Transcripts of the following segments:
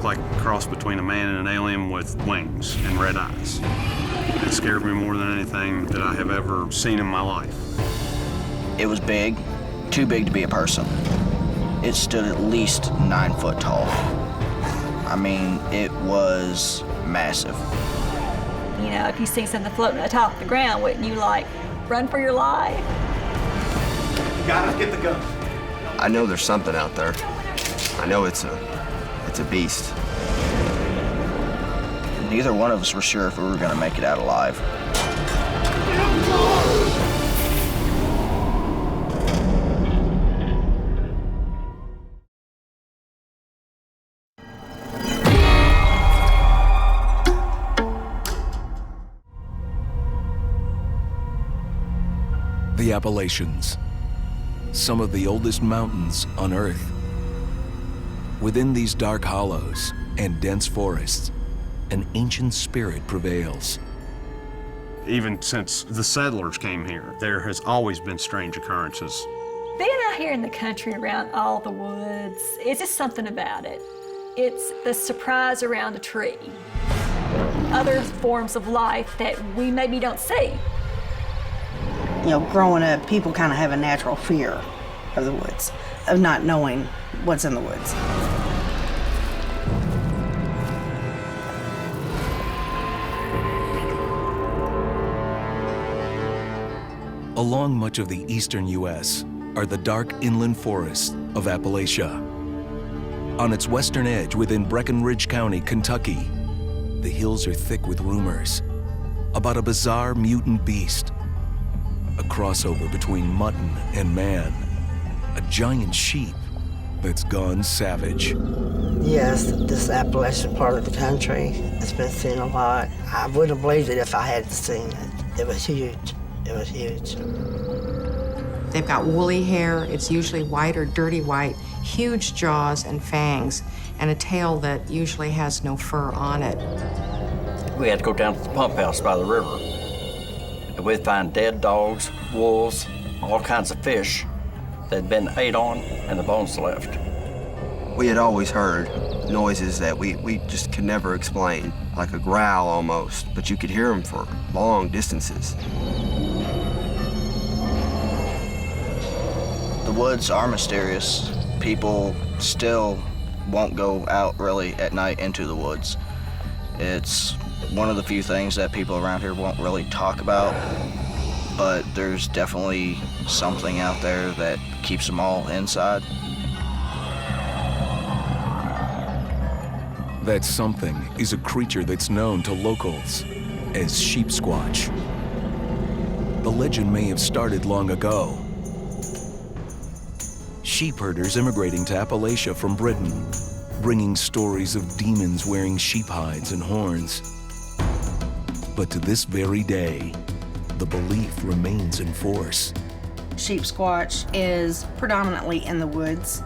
looked like a cross between a man and an alien with wings and red eyes. It scared me more than anything that I have ever seen in my life. It was big, too big to be a person. It stood at least 9 foot tall. I mean, it was massive. You know, if you see something floating atop the ground, wouldn't you, like, run for your life? You gotta get the gun. I know there's something out there. I know it's a beast. Neither one of us were sure if we were gonna make it out alive. The Appalachians, some of the oldest mountains on Earth. Within these dark hollows and dense forests, an ancient spirit prevails. Even since the settlers came here, there has always been strange occurrences. Being out here in the country around all the woods, it's just something about it. It's the surprise around a tree. Other forms of life that we maybe don't see. You know, growing up, people kind of have a natural fear of the woods, of not knowing what's in the woods. Along much of the eastern U.S. are the dark inland forests of Appalachia. On its western edge within Breckinridge County, Kentucky, the hills are thick with rumors about a bizarre mutant beast, a crossover between mutton and man, a giant sheep that's gone savage. Yes, this Appalachian part of the country has been seen a lot. I wouldn't have believed it if I hadn't seen it. It was huge. It was huge. They've got woolly hair. It's usually white or dirty white, huge jaws and fangs, and a tail that usually has no fur on it. We had to go down to the pump house by the river. And we'd find dead dogs, wolves, all kinds of fish that had been ate on and the bones left. We had always heard noises that we just could never explain, like a growl almost, but you could hear them for long distances. The woods are mysterious. People still won't go out really at night into the woods. It's one of the few things that people around here won't really talk about, but there's definitely something out there that keeps them all inside. That something is a creature that's known to locals as Sheep Squatch. The legend may have started long ago. Sheep herders immigrating to Appalachia from Britain, bringing stories of demons wearing sheep hides and horns. But to this very day, the belief remains in force. Sheep Squatch is predominantly in the woods.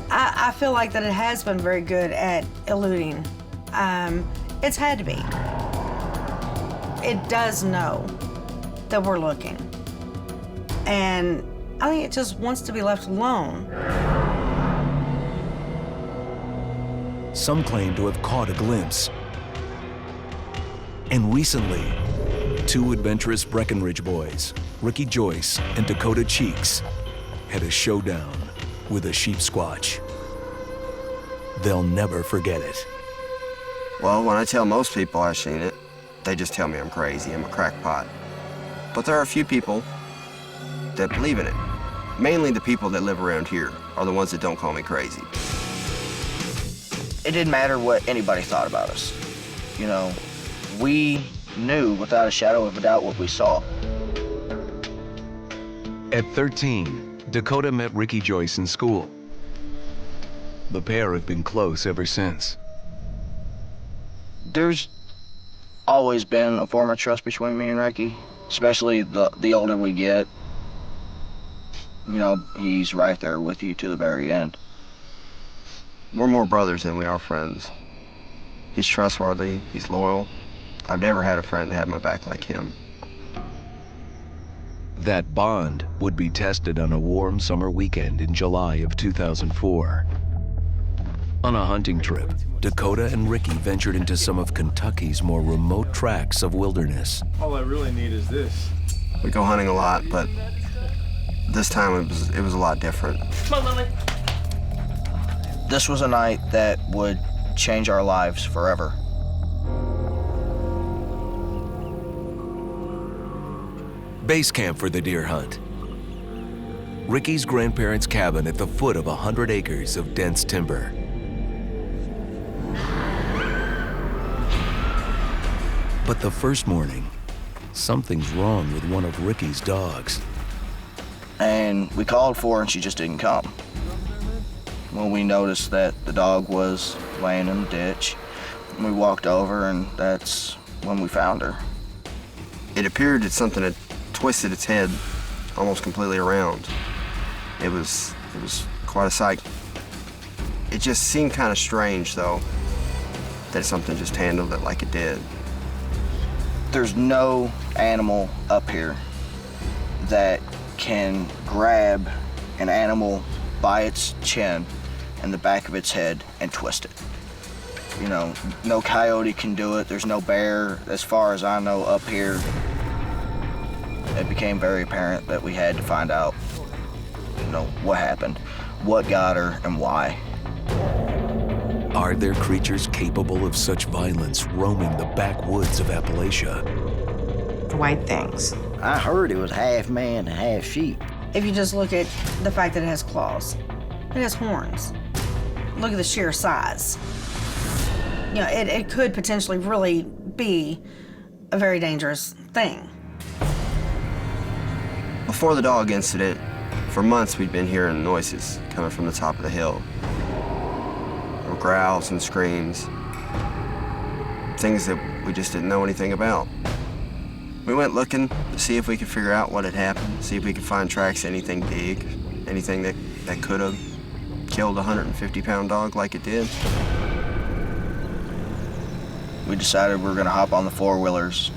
I feel like that it has been very good at eluding. It's had to be. It does know that we're looking. And I think it just wants to be left alone. Some claim to have caught a glimpse. And recently, two adventurous Breckinridge boys, Ricky Joyce and Dakota Cheeks, had a showdown with a Sheep Squatch. They'll never forget it. Well, when I tell most people I've seen it, they just tell me I'm crazy, I'm a crackpot. But there are a few people that believe in it. Mainly the people that live around here are the ones that don't call me crazy. It didn't matter what anybody thought about us. You know, we knew without a shadow of a doubt what we saw. At 13, Dakota met Ricky Joyce in school. The pair have been close ever since. There's always been a form of trust between me and Ricky, especially the older we get. You know, he's right there with you to the very end. We're more brothers than we are friends. He's trustworthy, he's loyal. I've never had a friend that had my back like him. That bond would be tested on a warm summer weekend in July of 2004. On a hunting trip, Dakota and Ricky ventured into some of Kentucky's more remote tracts of wilderness. All I really need is this. We go hunting a lot, but this time it was a lot different. Come on, Lily. This was a night that would change our lives forever. Base camp for the deer hunt. Ricky's grandparents' cabin at the foot of 100 acres of dense timber. But the first morning, something's wrong with one of Ricky's dogs. And we called for her and she just didn't come. Well, we noticed that the dog was laying in the ditch. And we walked over and that's when we found her. It appeared that something had twisted its head almost completely around. It was quite a sight. It just seemed kind of strange, though, that something just handled it like it did. There's no animal up here that can grab an animal by its chin and the back of its head and twist it. You know, no coyote can do it. There's no bear, as far as I know, up here. It became very apparent that we had to find out, you know, what happened, what got her, and why. Are there creatures capable of such violence roaming the backwoods of Appalachia? White things. I heard it was half man and half sheep. If you just look at the fact that it has claws, it has horns. Look at the sheer size. You know, it could potentially really be a very dangerous thing. Before the dog incident, for months we'd been hearing noises coming from the top of the hill. There were growls and screams, things that we just didn't know anything about. We went looking to see if we could figure out what had happened, see if we could find tracks of anything big, anything that could have killed a 150-pound dog like it did. We decided we were gonna hop on the four-wheelers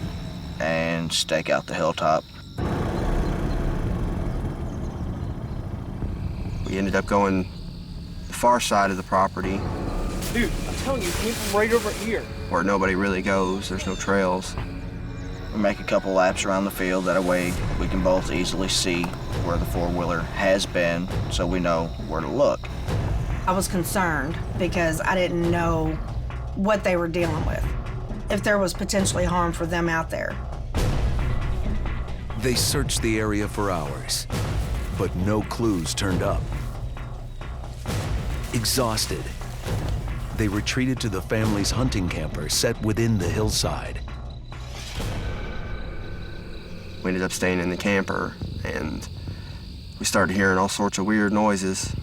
and stake out the hilltop. We ended up going the far side of the property. Dude, I'm telling you, it came from right over here. Where nobody really goes, there's no trails. We make a couple laps around the field, that way we can both easily see where the four-wheeler has been, so we know where to look. I was concerned because I didn't know what they were dealing with, if there was potentially harm for them out there. They searched the area for hours, but no clues turned up. Exhausted, they retreated to the family's hunting camper set within the hillside. We ended up staying in the camper, and we started hearing all sorts of weird noises,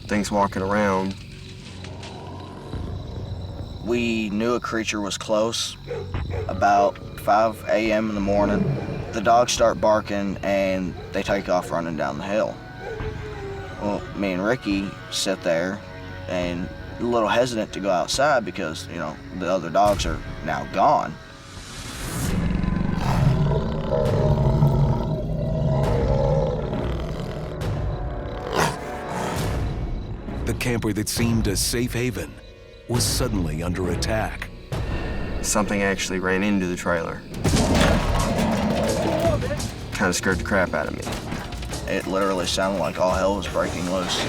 things walking around. We knew a creature was close. About 5 a.m. in the morning, the dogs start barking and they take off running down the hill. Well, me and Ricky sit there and a little hesitant to go outside because, you know, the other dogs are now gone. The camper that seemed a safe haven was suddenly under attack. Something actually ran into the trailer. Kind of scared the crap out of me. It literally sounded like all hell was breaking loose.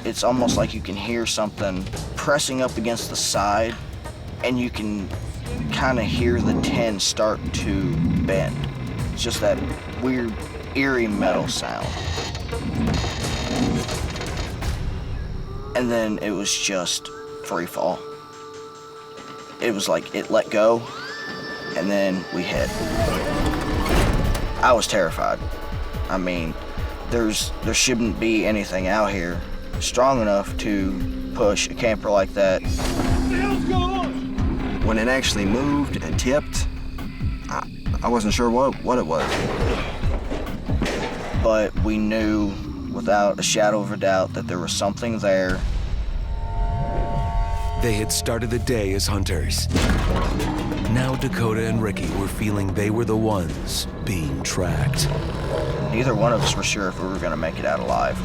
It's almost like you can hear something pressing up against the side, and you can kind of hear the tin start to bend. It's just that weird, eerie metal sound. And then it was just free fall. It was like it let go, and then we hit. I was terrified. I mean, there shouldn't be anything out here strong enough to push a camper like that. What the hell's going on? When it actually moved and tipped, I wasn't sure what it was. But we knew without a shadow of a doubt that there was something there. They had started the day as hunters. Now Dakota and Ricky were feeling they were the ones being tracked. Neither one of us were sure if we were going to make it out alive.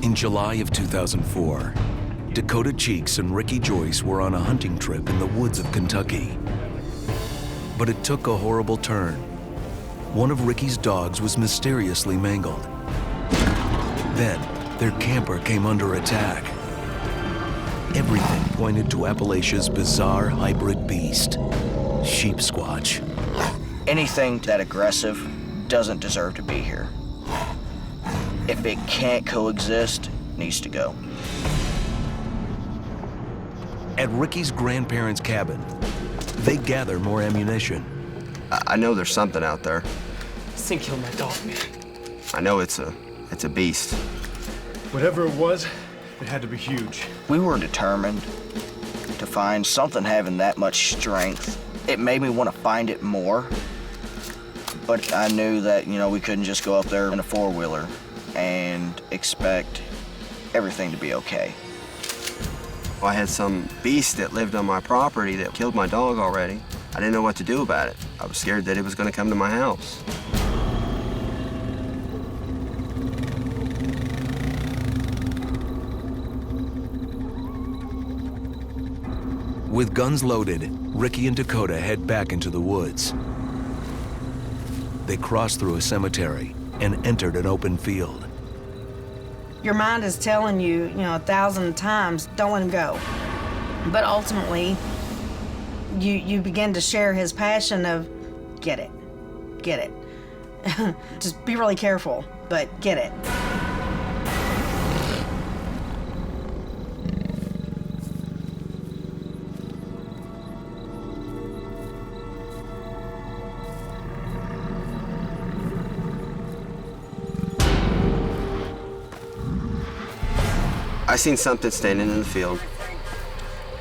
In July of 2004, Dakota Cheeks and Ricky Joyce were on a hunting trip in the woods of Kentucky. But it took a horrible turn. One of Ricky's dogs was mysteriously mangled. Then, their camper came under attack. Everything pointed to Appalachia's bizarre hybrid beast, Sheep Squatch. Anything that aggressive doesn't deserve to be here. If it can't coexist, it needs to go. At Ricky's grandparents' cabin, they gather more ammunition. I know there's something out there. This thing killed my dog, man. I know it's a beast. Whatever it was, it had to be huge. We were determined to find something having that much strength. It made me want to find it more, but I knew that, we couldn't just go up there in a four-wheeler and expect everything to be okay. I had some beast that lived on my property that killed my dog already. I didn't know what to do about it. I was scared that it was going to come to my house. With guns loaded, Ricky and Dakota head back into the woods. They crossed through a cemetery and entered an open field. Your mind is telling you, 1,000 times, don't let him go. But ultimately, you begin to share his passion of, get it. Just be really careful, but get it. I seen something standing in the field,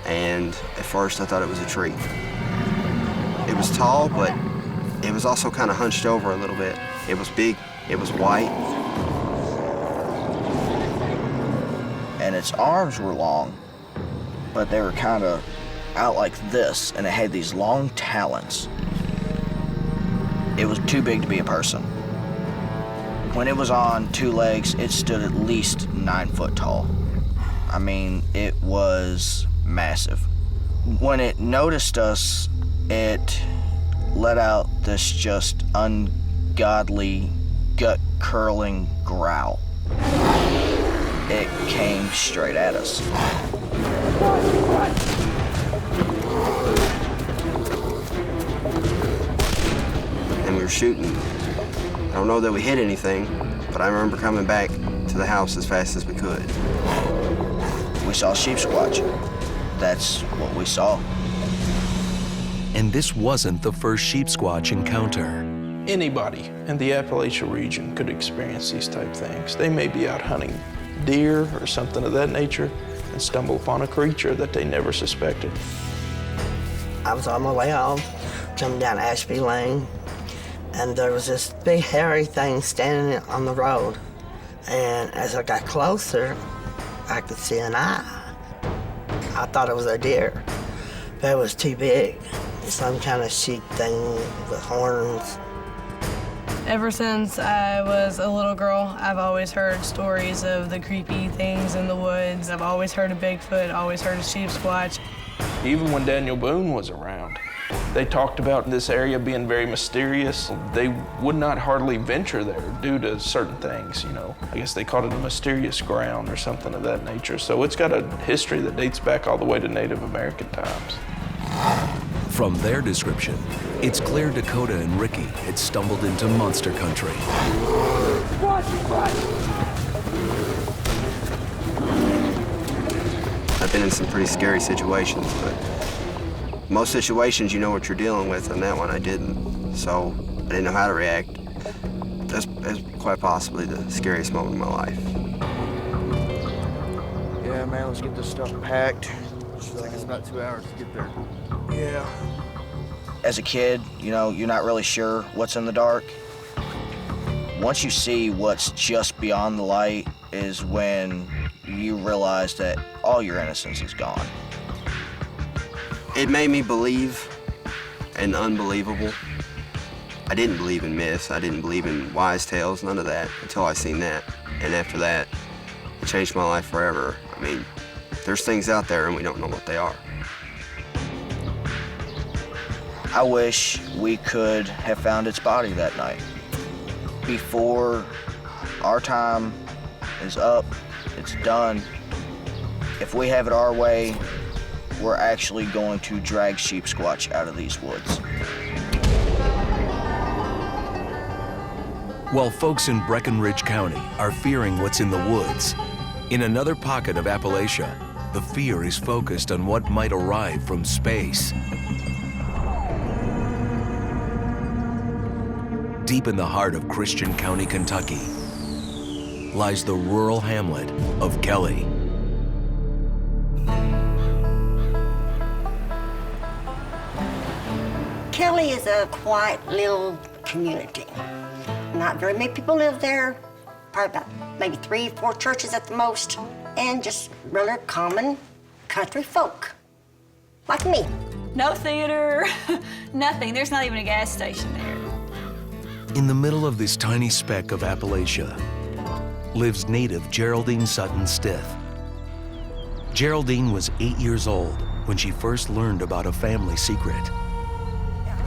and at first I thought it was a tree. It was tall, but it was also kind of hunched over a little bit. It was big, it was white. And its arms were long, but they were kind of out like this, and it had these long talons. It was too big to be a person. When it was on two legs, it stood at least 9 foot tall. I mean, it was massive. When it noticed us, it let out this just ungodly, gut-curling growl. It came straight at us. And we were shooting. I don't know that we hit anything, but I remember coming back to the house as fast as we could. We saw Sheep Squatch. That's what we saw. And this wasn't the first Sheep Squatch encounter. Anybody in the Appalachia region could experience these type things. They may be out hunting deer or something of that nature and stumble upon a creature that they never suspected. I was on my way home, coming down Ashby Lane, and there was this big hairy thing standing on the road. And as I got closer, I could see an eye. I thought it was a deer, but it was too big. Some kind of sheep thing with horns. Ever since I was a little girl, I've always heard stories of the creepy things in the woods. I've always heard of Bigfoot, always heard of Sheep Squatch. Even when Daniel Boone was around, they talked about this area being very mysterious. They would not hardly venture there due to certain things, I guess they called it a mysterious ground or something of that nature. So it's got a history that dates back all the way to Native American times. From their description, it's clear Dakota and Ricky had stumbled into monster country. I've been in some pretty scary situations, but most situations you know what you're dealing with, and that one I didn't. So I didn't know how to react. That's quite possibly the scariest moment of my life. Yeah, man, let's get this stuff packed. It's like it's about 2 hours to get there. Yeah. As a kid, you're not really sure what's in the dark. Once you see what's just beyond the light is when you realize that all your innocence is gone. It made me believe in the unbelievable. I didn't believe in myths. I didn't believe in wise tales, none of that, until I seen that. And after that, changed my life forever. I mean, there's things out there and we don't know what they are. I wish we could have found its body that night. Before our time is up, it's done. If we have it our way, we're actually going to drag Sheep Squatch out of these woods. While folks in Breckenridge County are fearing what's in the woods, in another pocket of Appalachia, the fear is focused on what might arrive from space. Deep in the heart of Christian County, Kentucky, lies the rural hamlet of Kelly. Kelly is a quiet little community. Not very many people live there, probably about maybe 3 or 4 churches at the most, and just regular common country folk, like me. No theater, nothing. There's not even a gas station there. In the middle of this tiny speck of Appalachia lives native Geraldine Sutton Stith. Geraldine was 8 years old when she first learned about a family secret.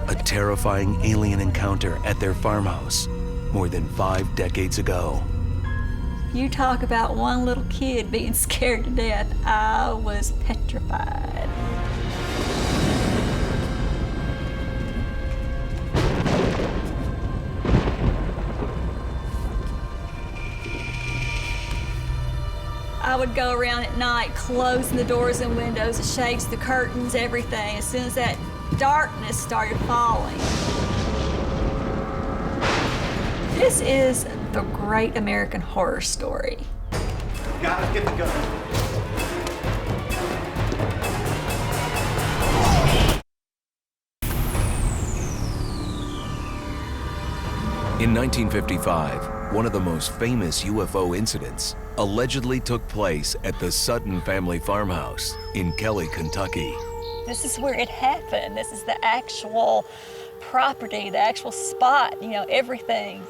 A terrifying alien encounter at their farmhouse more than 5 decades ago. You talk about one little kid being scared to death. I was petrified. I would go around at night, closing the doors and windows, the shades, the curtains, everything, as soon as that darkness started falling. This is the great American horror story. Guys, get the gun. In 1955, one of the most famous UFO incidents allegedly took place at the Sutton family farmhouse in Kelly, Kentucky. This is where it happened. This is the actual property, the actual spot, you know, everything.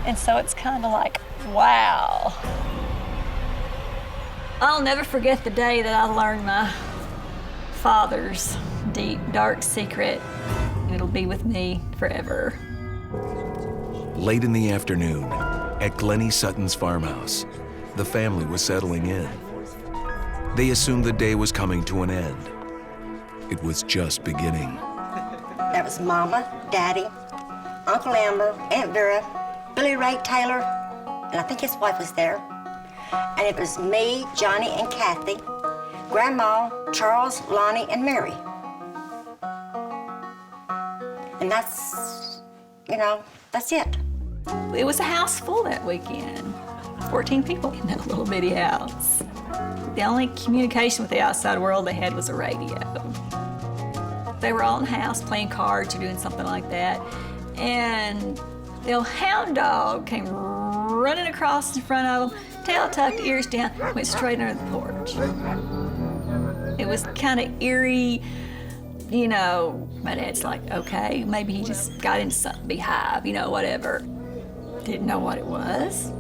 And so it's kind of like, wow. I'll never forget the day that I learned my father's deep, dark secret. It'll be with me forever. Late in the afternoon, at Glennie Sutton's farmhouse, the family was settling in. They assumed the day was coming to an end. It was just beginning. That was Mama, Daddy, Uncle Elmer, Aunt Vera, Billy Ray Taylor, and I think his wife was there. And it was me, Johnny, and Kathy, Grandma, Charles, Lonnie, and Mary. And that's, you know, that's it. It was a house full that weekend. 14 people in that little bitty house. The only communication with the outside world they had was a radio. They were all in the house playing cards or doing something like that. And the old hound dog came running across in front of them, tail tucked, ears down, went straight under the porch. It was kind of eerie, you know. My dad's like, okay, maybe he just got into something beehive, you know, whatever. Didn't know what it was.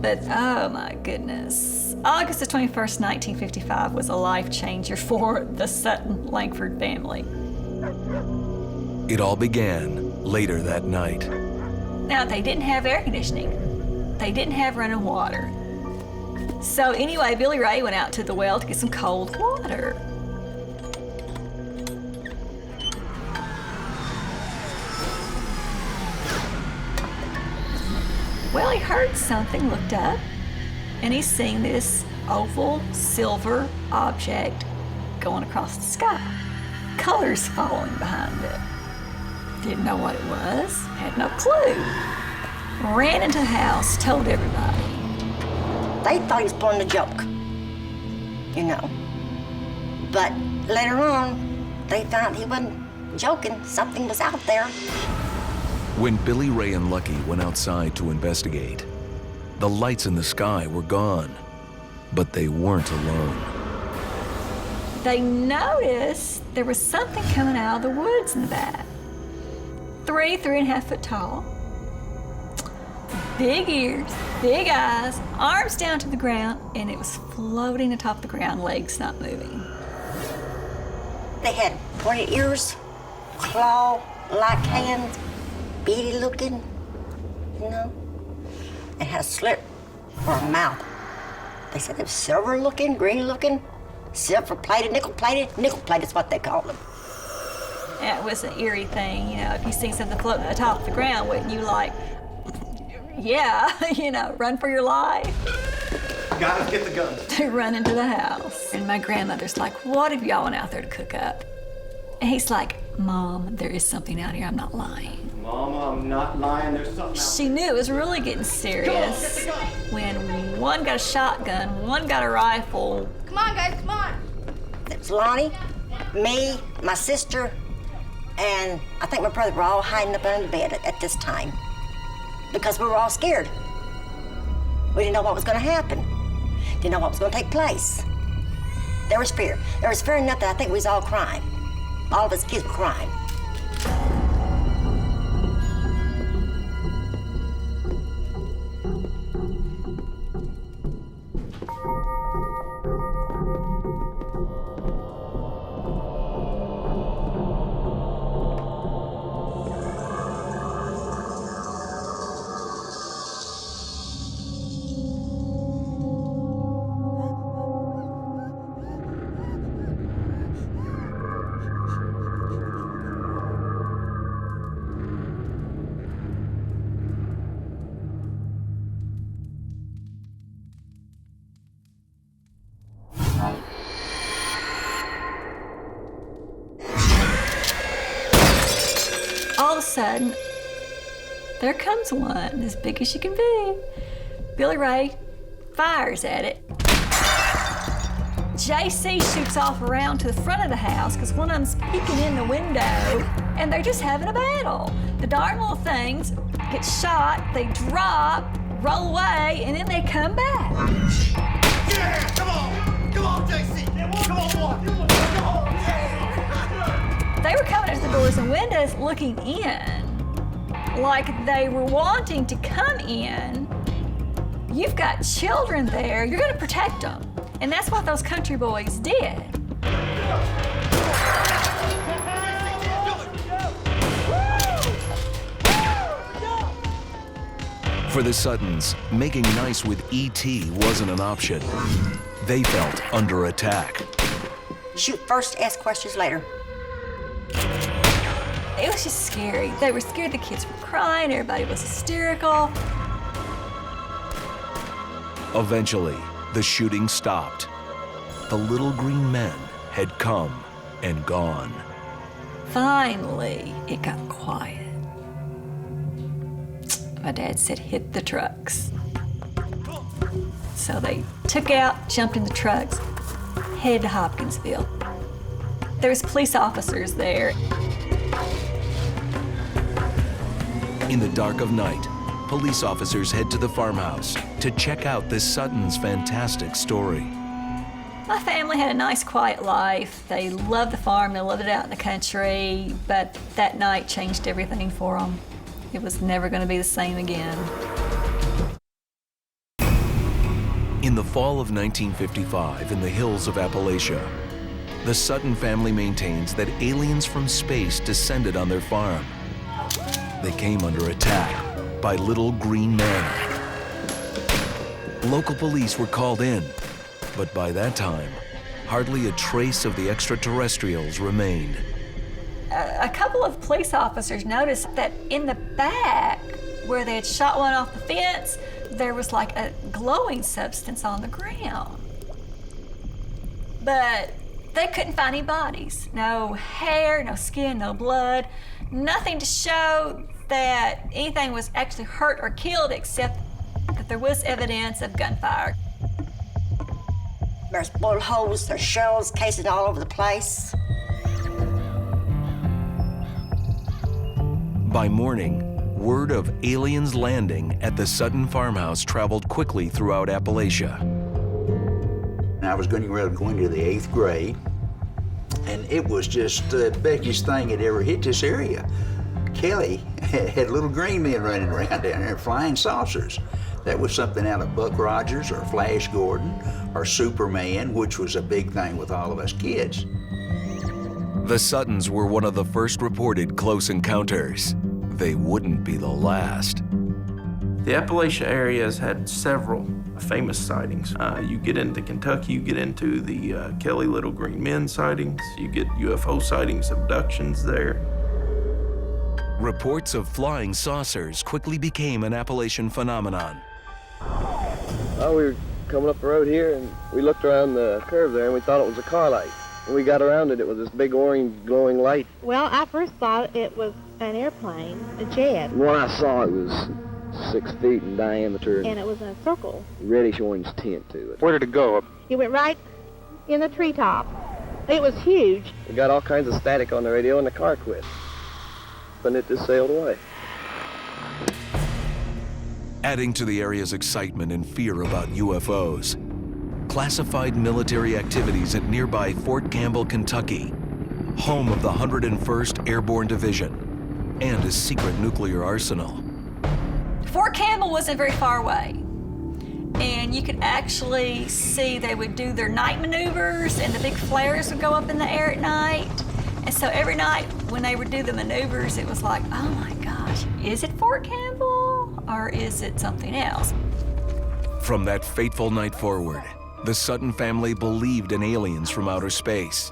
But oh my goodness. August the 21st, 1955 was a life changer for the Sutton Langford family. It all began later that night. Now, they didn't have air conditioning. They didn't have running water. So anyway, Billy Ray went out to the well to get some cold water. Well, he heard something, looked up, and he's seen this oval silver object going across the sky. Colors following behind it. Didn't know what it was, had no clue. Ran into the house, told everybody. They thought he was pulling a joke, you know. But later on, they found he wasn't joking. Something was out there. When Billy Ray and Lucky went outside to investigate, the lights in the sky were gone, but they weren't alone. They noticed there was something coming out of the woods in the back. 3.5 foot tall. Big ears, big eyes, arms down to the ground, and it was floating atop the ground, legs not moving. They had pointed ears, claw-like hands, beady looking, you know, and had a slit for a mouth. They said they were silver looking, green looking, silver plated, nickel plated is what they called them. And it was an eerie thing, you know, if you see something floating atop the ground, wouldn't you like, yeah, you know, run for your life? Guys, get the guns. To run into the house. And my grandmother's like, what if y'all went out there to cook up? And he's like, Mom, there is something out here, I'm not lying. Mama, I'm not lying, there's something out She knew it was really getting serious when one got a shotgun, one got a rifle. Come on, guys, come on. It was Lonnie, me, my sister, and I think my brother were all hiding up under the bed at this time because we were all scared. We didn't know what was going to happen. Didn't know what was going to take place. There was fear. There was fear enough that I think we was all crying. All of us kids were crying. All of a sudden, there comes one, as big as you can be. Billy Ray fires at it. JC shoots off around to the front of the house because one of them's peeking in the window, and they're just having a battle. The darn little things get shot, they drop, roll away, and then they come back. Yeah, come on! Come on, JC! Come on, boy! Come on! They were coming at the doors and windows looking in, like they were wanting to come in. You've got children there, you're gonna protect them. And that's what those country boys did. For the Suttons, making nice with E.T. wasn't an option. They felt under attack. Shoot first, ask questions later. It was just scary. They were scared, the kids were crying, everybody was hysterical. Eventually, the shooting stopped. The little green men had come and gone. Finally, it got quiet. My dad said, hit the trucks. So they took out, jumped in the trucks, headed to Hopkinsville. There was police officers there. In the dark of night, police officers head to the farmhouse to check out this Sutton's fantastic story. My family had a nice, quiet life. They loved the farm, they loved it out in the country, but that night changed everything for them. It was never going to be the same again. In the fall of 1955, in the hills of Appalachia, the Sutton family maintains that aliens from space descended on their farm. They came under attack by little green men. Local police were called in, but by that time, hardly a trace of the extraterrestrials remained. A couple of police officers noticed that in the back, where they had shot one off the fence, there was like a glowing substance on the ground. But they couldn't find any bodies. No hair, no skin, no blood, nothing to show that anything was actually hurt or killed except that there was evidence of gunfire. There's bullet holes, there's shells casing all over the place. By morning, word of aliens landing at the Sutton farmhouse traveled quickly throughout Appalachia. I was going to the 8th grade, and it was just the biggest thing that ever hit this area. Kelly had little green men running around down there, flying saucers. That was something out of Buck Rogers or Flash Gordon or Superman, which was a big thing with all of us kids. The Suttons were one of the first reported close encounters. They wouldn't be the last. The Appalachia area has had several famous sightings. You get into Kentucky, you get into the Kelly Little Green Men sightings, you get UFO sightings, abductions there. Reports of flying saucers quickly became an Appalachian phenomenon. Oh, we were coming up the road here, and we looked around the curve there, and we thought it was a car light. When we got around it, it was this big orange glowing light. Well, I first thought it was an airplane, a jet. When I saw it, was 6 feet in diameter. And it was a circle. Reddish orange tint to it. Where did it go? It went right in the treetop. It was huge. We got all kinds of static on the radio, and the car quit. And it just sailed away. Adding to the area's excitement and fear about UFOs, classified military activities at nearby Fort Campbell, Kentucky, home of the 101st Airborne Division, and a secret nuclear arsenal. Fort Campbell wasn't very far away. And you could actually see they would do their night maneuvers, and the big flares would go up in the air at night. And so every night when they would do the maneuvers, it was like, oh my gosh, is it Fort Campbell or is it something else? From that fateful night forward, the Sutton family believed in aliens from outer space.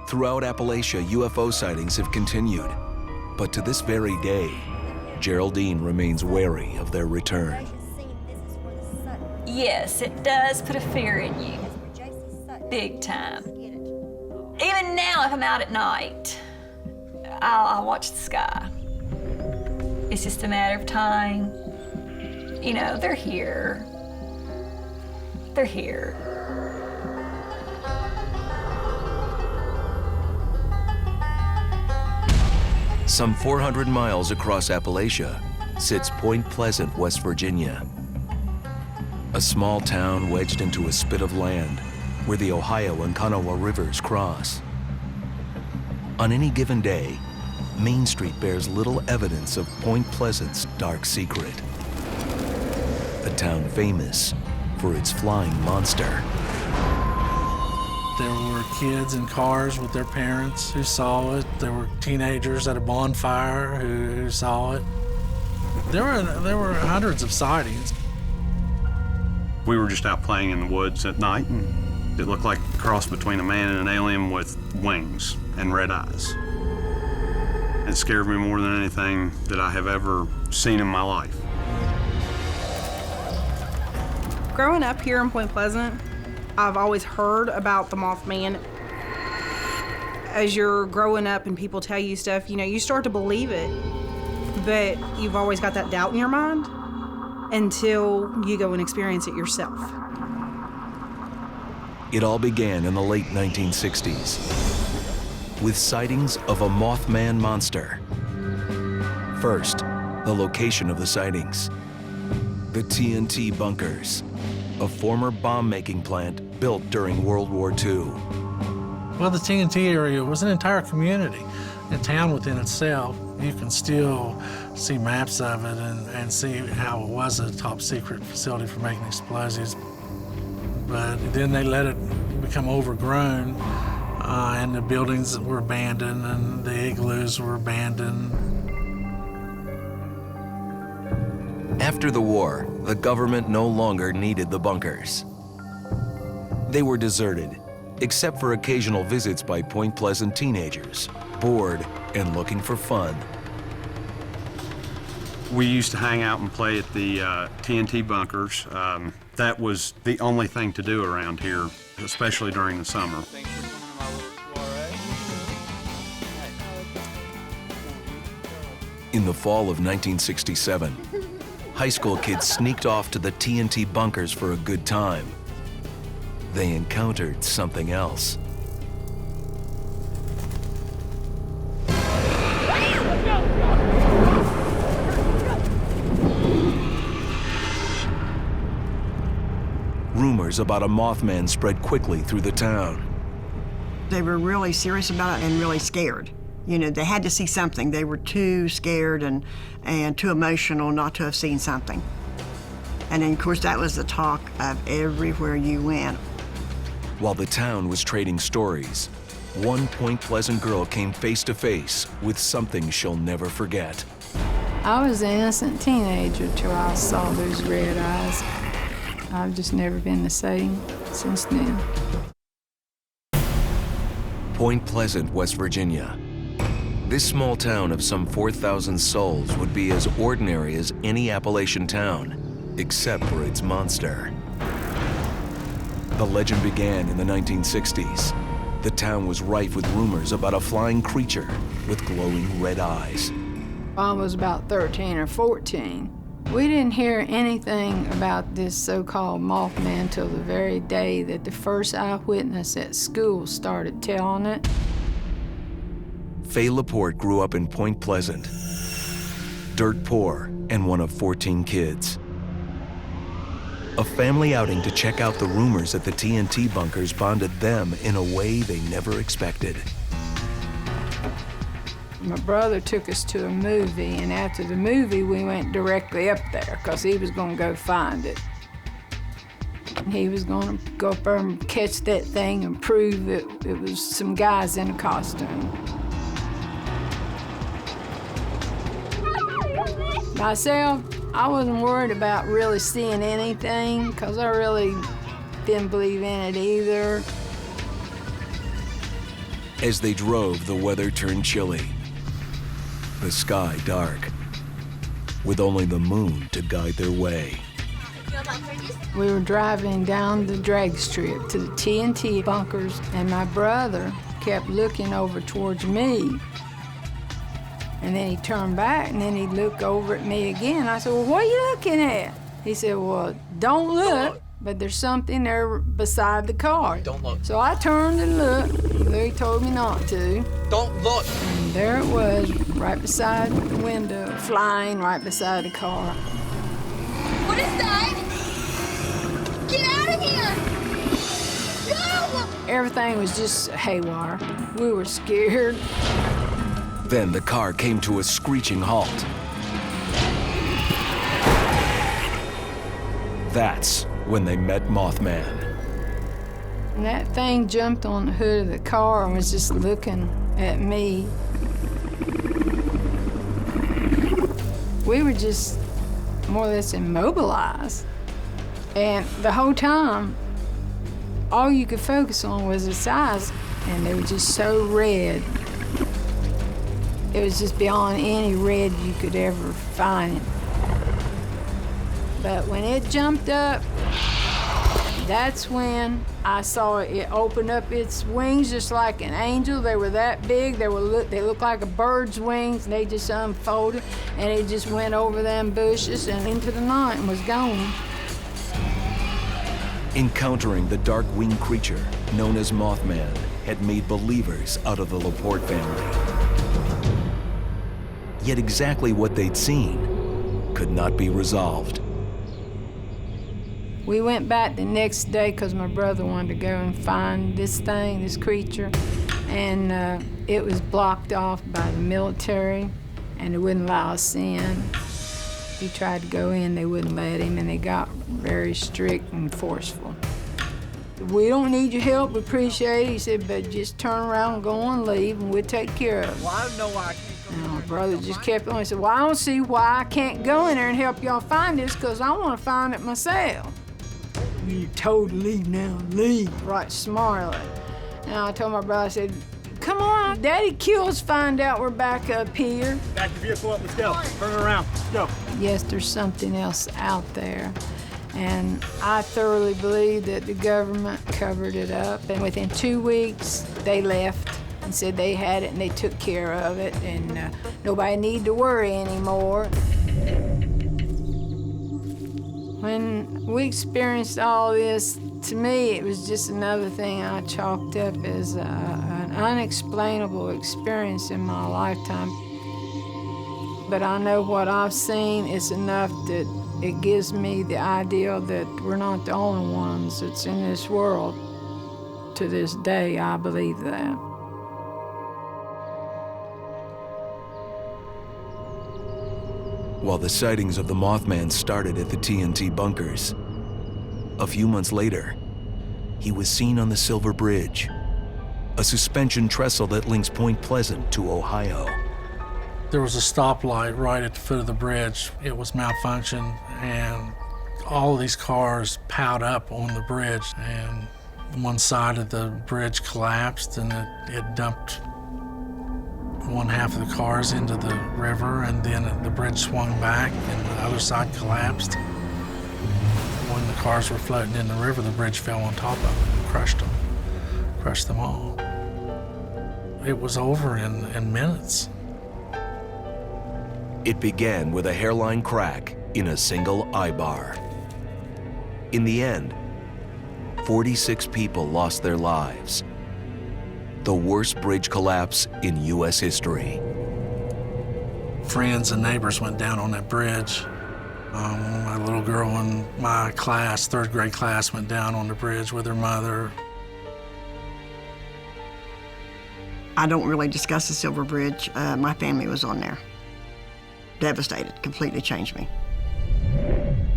Throughout Appalachia, UFO sightings have continued. But to this very day, Geraldine remains wary of their return. Yes, it does put a fear in you. Big time. Even now, if I'm out at night, I'll watch the sky. It's just a matter of time. You know, they're here. They're here. Some 400 miles across Appalachia sits Point Pleasant, West Virginia. A small town wedged into a spit of land where the Ohio and Kanawha rivers cross. On any given day, Main Street bears little evidence of Point Pleasant's dark secret. A town famous for its flying monster. There were kids in cars with their parents who saw it. There were teenagers at a bonfire who saw it. There were hundreds of sightings. We were just out playing in the woods at night, and it looked like a cross between a man and an alien with wings and red eyes. It scared me more than anything that I have ever seen in my life. Growing up here in Point Pleasant, I've always heard about the Mothman. As you're growing up and people tell you stuff, you know, you start to believe it, but you've always got that doubt in your mind until you go and experience it yourself. It all began in the late 1960s with sightings of a Mothman monster. First, the location of the sightings. The TNT bunkers, a former bomb-making plant built during World War II. Well, the TNT area was an entire community, a town within itself. You can still see maps of it and see how it was a top secret facility for making explosives. But then they let it become overgrown, and the buildings were abandoned and the igloos were abandoned. After the war, the government no longer needed the bunkers. They were deserted, except for occasional visits by Point Pleasant teenagers, bored and looking for fun. We used to hang out and play at the TNT bunkers. That was the only thing to do around here, especially during the summer. In the fall of 1967, high school kids sneaked off to the TNT bunkers for a good time. They encountered something else. Rumors about a Mothman spread quickly through the town. They were really serious about it and really scared. You know, they had to see something. They were too scared and too emotional not to have seen something. And then, of course, that was the talk of everywhere you went. While the town was trading stories, one Point Pleasant girl came face to face with something she'll never forget. I was an innocent teenager till I saw those red eyes. I've just never been the same since then. Point Pleasant, West Virginia. This small town of some 4,000 souls would be as ordinary as any Appalachian town, except for its monster. The legend began in the 1960s. The town was rife with rumors about a flying creature with glowing red eyes. I was about 13 or 14. We didn't hear anything about this so-called Mothman till the very day that the first eyewitness at school started telling it. Faye Laporte grew up in Point Pleasant, dirt poor and one of 14 kids. A family outing to check out the rumors at the TNT bunkers bonded them in a way they never expected. My brother took us to a movie, and after the movie, we went directly up there because he was going to go find it. He was going to go up there and catch that thing and prove it was some guys in a costume. Myself, I wasn't worried about really seeing anything because I really didn't believe in it either. As they drove, the weather turned chilly. The sky dark, with only the moon to guide their way. We were driving down the drag strip to the TNT bunkers, and my brother kept looking over towards me. And then he turned back, and then he'd look over at me again. I said, well, what are you looking at? He said, well, don't look, but there's something there beside the car. Don't look. So I turned and looked, even though he told me not to. Don't look. And there it was, right beside the window, flying right beside the car. What is that? Get out of here! Go! Everything was just haywire. We were scared. Then the car came to a screeching halt. That's when they met Mothman. And that thing jumped on the hood of the car and was just looking at me. We were just more or less immobilized. And the whole time, all you could focus on was its eyes, and they were just so red. It was just beyond any red you could ever find. But when it jumped up, that's when I saw it open up its wings just like an angel. They were that big. They looked like a bird's wings. They just unfolded, and it just went over them bushes and into the night and was gone. Encountering the dark winged creature known as Mothman had made believers out of the Laporte family. Yet exactly what they'd seen could not be resolved. We went back the next day because my brother wanted to go and find this thing, this creature, and it was blocked off by the military, and they wouldn't allow us in. He tried to go in, they wouldn't let him, and they got very strict and forceful. We don't need your help, we appreciate it. He said, but just turn around and go and leave, and we'll take care of it. Well, I know why I can't. And my brother just kept on. He said, well, I don't see why I can't go in there and help y'all find this, because I want to find it myself. You told to leave now, leave. Right smartly. And I told my brother, I said, come on, Daddy kills, find out we're back up here. Back the vehicle up, let's go. Turn it around, let's go. Yes, there's something else out there. And I thoroughly believe that the government covered it up. And within 2 weeks, they left and said they had it and they took care of it, and nobody needed to worry anymore. When we experienced all this, to me, it was just another thing I chalked up as an unexplainable experience in my lifetime. But I know what I've seen is enough that it gives me the idea that we're not the only ones that's in this world. To this day, I believe that. While the sightings of the Mothman started at the TNT bunkers, a few months later, he was seen on the Silver Bridge, a suspension trestle that links Point Pleasant to Ohio. There was a stoplight right at the foot of the bridge. It was malfunctioned, and all of these cars piled up on the bridge, and one side of the bridge collapsed, and it dumped one half of the cars into the river, and then the bridge swung back and the other side collapsed. When the cars were floating in the river, the bridge fell on top of it and crushed them all. It was over in minutes. It began with a hairline crack in a single eye bar. In the end, 46 people lost their lives. The worst bridge collapse in U.S. history. Friends and neighbors went down on that bridge. My little girl in my class, third grade class, went down on the bridge with her mother. I don't really discuss the Silver Bridge. My family was on there. Devastated, completely changed me.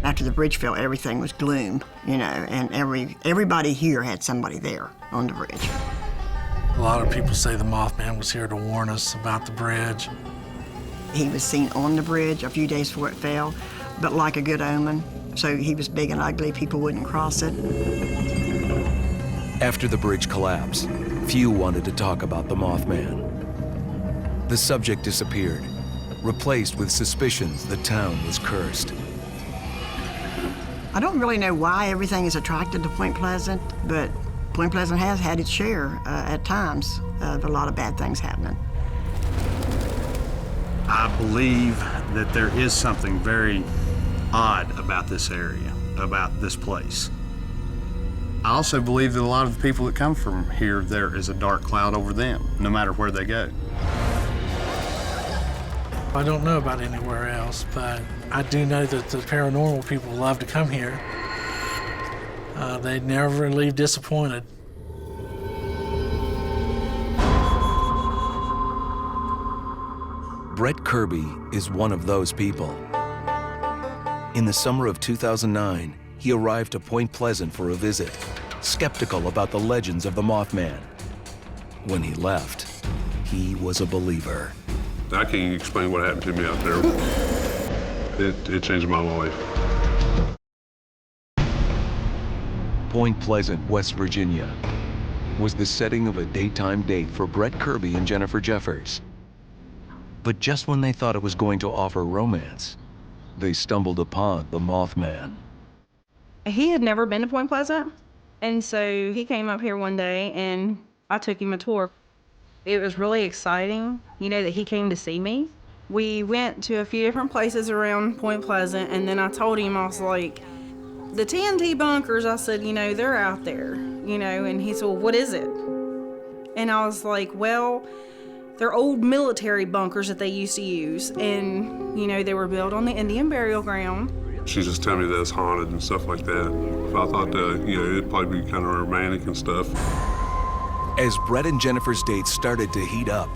After the bridge fell, everything was gloom, you know, and everybody here had somebody there on the bridge. A lot of people say the Mothman was here to warn us about the bridge. He was seen on the bridge a few days before it fell, but like a good omen. So he was big and ugly, people wouldn't cross it. After the bridge collapsed, few wanted to talk about the Mothman. The subject disappeared, replaced with suspicions the town was cursed. I don't really know why everything is attracted to Point Pleasant, but Point Pleasant has had its share at times of a lot of bad things happening. I believe that there is something very odd about this area, about this place. I also believe that a lot of the people that come from here, there is a dark cloud over them, no matter where they go. I don't know about anywhere else, but I do know that the paranormal people love to come here. They never leave disappointed. Brett Kirby is one of those people. In the summer of 2009, he arrived to Point Pleasant for a visit, skeptical about the legends of the Mothman. When he left, he was a believer. I can't explain what happened to me out there. It changed my life. Point Pleasant, West Virginia, was the setting of a daytime date for Brett Kirby and Jennifer Jeffers. But just when they thought it was going to offer romance, they stumbled upon the Mothman. He had never been to Point Pleasant, and so he came up here one day and I took him a tour. It was really exciting, you know, that he came to see me. We went to a few different places around Point Pleasant, and then I told him, I was like, the TNT bunkers, I said, you know, they're out there, you know, and he said, well, what is it? And I was like, well, they're old military bunkers that they used to use, and, you know, they were built on the Indian burial ground. She just told me that it's haunted and stuff like that. I thought that, you know, it'd probably be kind of romantic and stuff. As Brett and Jennifer's date started to heat up,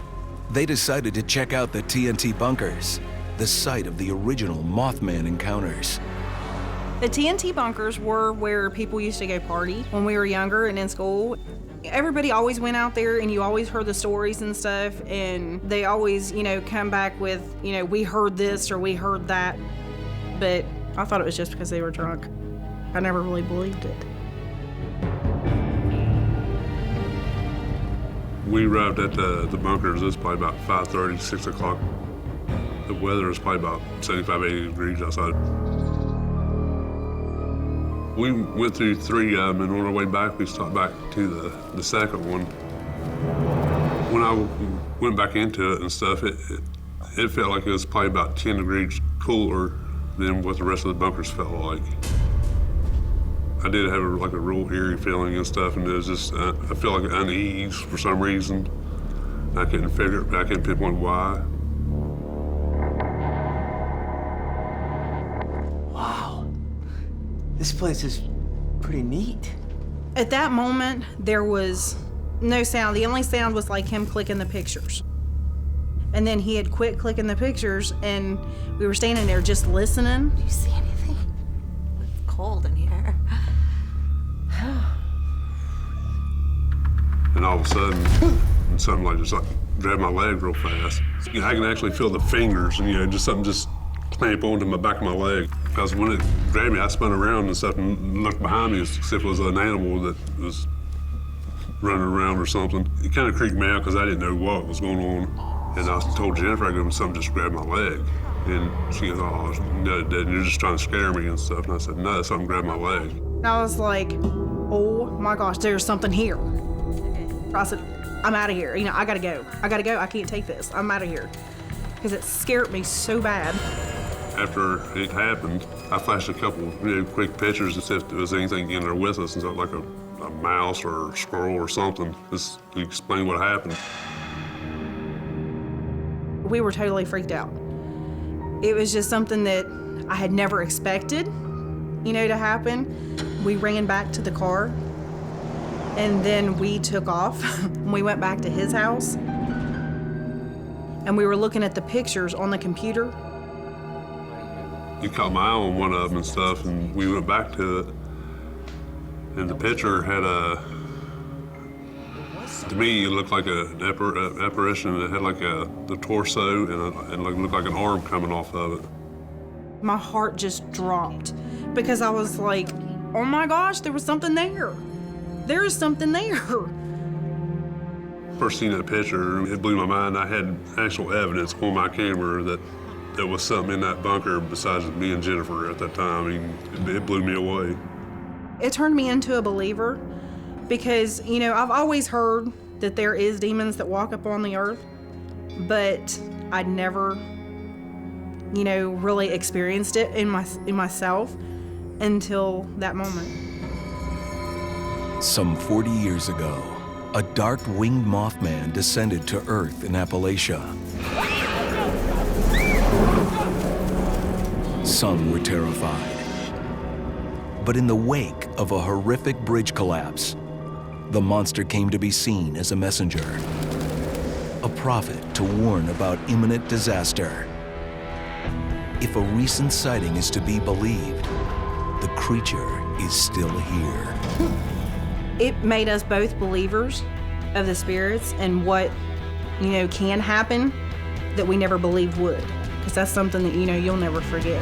they decided to check out the TNT bunkers, the site of the original Mothman encounters. The TNT bunkers were where people used to go party when we were younger and in school. Everybody always went out there and you always heard the stories and stuff, and they always, you know, come back with, you know, we heard this or we heard that. But I thought it was just because they were drunk. I never really believed it. We arrived at the bunkers, it was probably about 5:30, 6 o'clock. The weather was probably about 75, 80 degrees outside. We went through 3 of them, and on our way back, we stopped back to the second one. When I went back into it and stuff, it felt like it was probably about 10 degrees cooler than what the rest of the bunkers felt like. I did have a real eerie feeling and stuff, and it was just, I felt like unease for some reason. I couldn't figure it, I couldn't pinpoint why. Wow, this place is pretty neat. At that moment, there was no sound. The only sound was like him clicking the pictures. And then he had quit clicking the pictures, and we were standing there just listening. Do you see anything? It's cold in here. And all of a sudden, something like just like grabbed my leg real fast. I can actually feel the fingers, and just something just clamp onto my back of my leg. Because when it grabbed me, I spun around and stuff and looked behind me as if it was an animal that was running around or something. It kind of creeped me out because I didn't know what was going on. And I told Jennifer, I go, something just grabbed my leg. And she goes, oh, no, it didn't. You're just trying to scare me and stuff. And I said, no, something grabbed my leg. And I was like, oh my gosh, there's something here. I said, I'm out of here. I gotta go. I can't take this. I'm out of here. Because it scared me so bad. After it happened, I flashed a couple quick pictures as if there was anything in there with us, and so like a mouse or a squirrel or something, just to explain what happened. We were totally freaked out. It was just something that I had never expected, to happen. We ran back to the car, and then we took off. We went back to his house, and we were looking at the pictures on the computer. You caught my eye on one of them and stuff, and we went back to it. And the picture had to me, it looked like an apparition. It had like the torso and looked like an arm coming off of it. My heart just dropped because I was like, oh my gosh, there was something there. There is something there. First seen that picture, it blew my mind. I had actual evidence on my camera that there was something in that bunker besides me and Jennifer at that time. It blew me away. It turned me into a believer because, I've always heard that there is demons that walk up on the earth, but I'd never, really experienced it in myself until that moment. Some 40 years ago, a dark winged Mothman descended to Earth in Appalachia. Some were terrified. But in the wake of a horrific bridge collapse, the monster came to be seen as a messenger, a prophet to warn about imminent disaster. If a recent sighting is to be believed, the creature is still here. It made us both believers of the spirits and what, can happen that we never believed would. Because that's something that, you'll never forget.